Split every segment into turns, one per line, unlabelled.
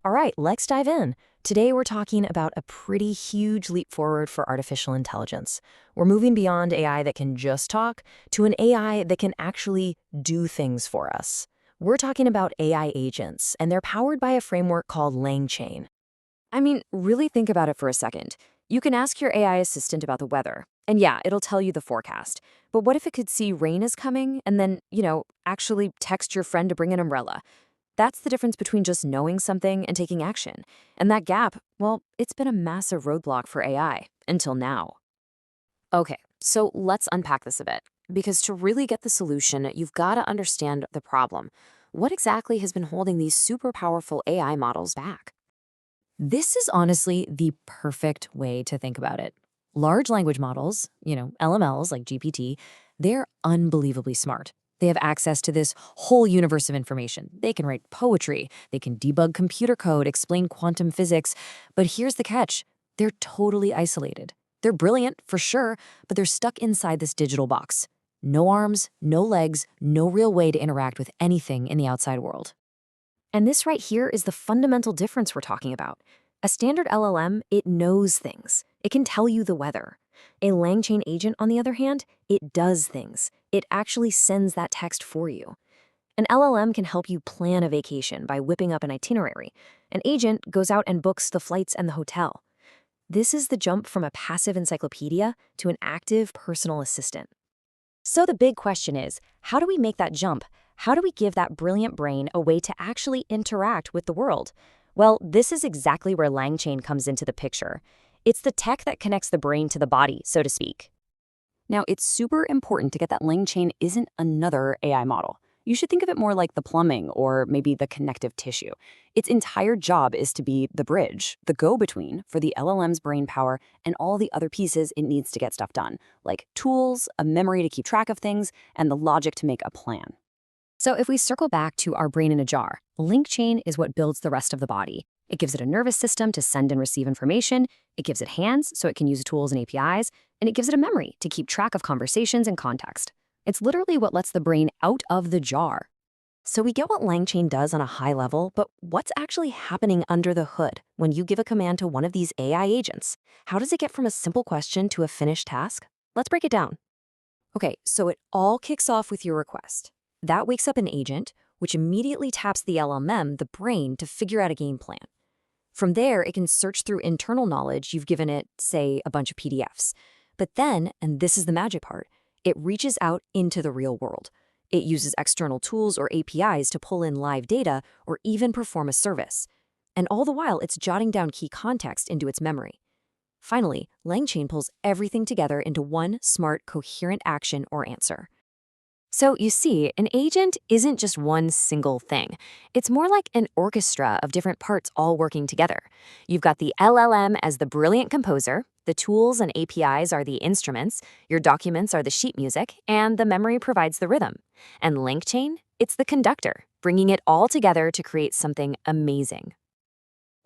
All right, let's dive in. Today we're talking about a pretty huge leap forward for artificial intelligence. We're moving beyond AI that can just talk to an AI that can actually do things for us. We're talking about AI agents, and they're powered by a framework called LangChain.
I mean, really think about it for a second. You can ask your AI assistant about the weather, and yeah, it'll tell you the forecast. But what if it could see rain is coming and then, actually text your friend to bring an umbrella? That's the difference between just knowing something and taking action. And that gap, well, it's been a massive roadblock for AI until now. Okay, so let's unpack this a bit. Because to really get the solution, you've got to understand the problem. What exactly has been holding these super powerful AI models back?
This is honestly the perfect way to think about it. Large language models, LMLs like GPT, they're unbelievably smart. They have access to this whole universe of information. They can write poetry, they can debug computer code, explain quantum physics. But here's the catch, they're totally isolated. They're brilliant, for sure, but they're stuck inside this digital box. No arms, no legs, no real way to interact with anything in the outside world. And this right here is the fundamental difference we're talking about. A standard LLM, it knows things. It can tell you the weather. A LangChain agent, on the other hand, it does things. It actually sends that text for you. An LLM can help you plan a vacation by whipping up an itinerary. An agent goes out and books the flights and the hotel. This is the jump from a passive encyclopedia to an active personal assistant. So the big question is, how do we make that jump? How do we give that brilliant brain a way to actually interact with the world? Well, this is exactly where LangChain comes into the picture. It's the tech that connects the brain to the body, so to speak.
Now, it's super important to get that LangChain isn't another AI model. You should think of it more like the plumbing or maybe the connective tissue. Its entire job is to be the bridge, the go-between for the LLM's brain power and all the other pieces it needs to get stuff done, like tools, a memory to keep track of things, and the logic to make a plan.
So if we circle back to our brain in a jar, LangChain is what builds the rest of the body. It gives it a nervous system to send and receive information, it gives it hands so it can use tools and APIs, and it gives it a memory to keep track of conversations and context. It's literally what lets the brain out of the jar. So we get what LangChain does on a high level, but what's actually happening under the hood when you give a command to one of these AI agents? How does it get from a simple question to a finished task? Let's break it down. Okay, so it all kicks off with your request. That wakes up an agent, which immediately taps the LLM, the brain, to figure out a game plan. From there, it can search through internal knowledge you've given it, say, a bunch of PDFs. But then, and this is the magic part, it reaches out into the real world. It uses external tools or APIs to pull in live data or even perform a service. And all the while, it's jotting down key context into its memory. Finally, LangChain pulls everything together into one smart, coherent action or answer. So you see, an agent isn't just one single thing. It's more like an orchestra of different parts all working together. You've got the LLM as the brilliant composer, the tools and APIs are the instruments, your documents are the sheet music, and the memory provides the rhythm. And LangChain, it's the conductor, bringing it all together to create something amazing.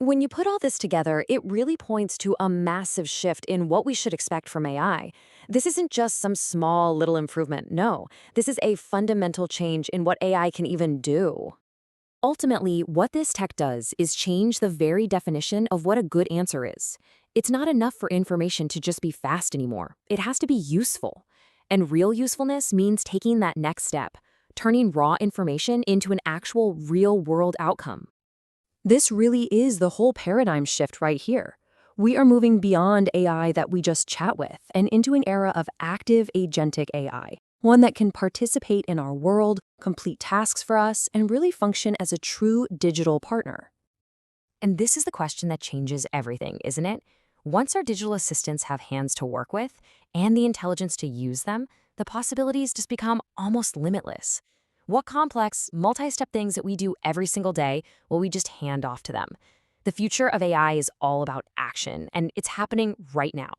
When you put all this together, it really points to a massive shift in what we should expect from AI. This isn't just some small little improvement, no. This is a fundamental change in what AI can even do. Ultimately, what this tech does is change the very definition of what a good answer is. It's not enough for information to just be fast anymore. It has to be useful. And real usefulness means taking that next step, turning raw information into an actual real-world outcome. This really is the whole paradigm shift right here. We are moving beyond AI that we just chat with and into an era of active agentic AI, one that can participate in our world, complete tasks for us, and really function as a true digital partner. And this is the question that changes everything, isn't it? Once our digital assistants have hands to work with and the intelligence to use them, the possibilities just become almost limitless. What complex, multi-step things that we do every single day will we just hand off to them? The future of AI is all about action, and it's happening right now.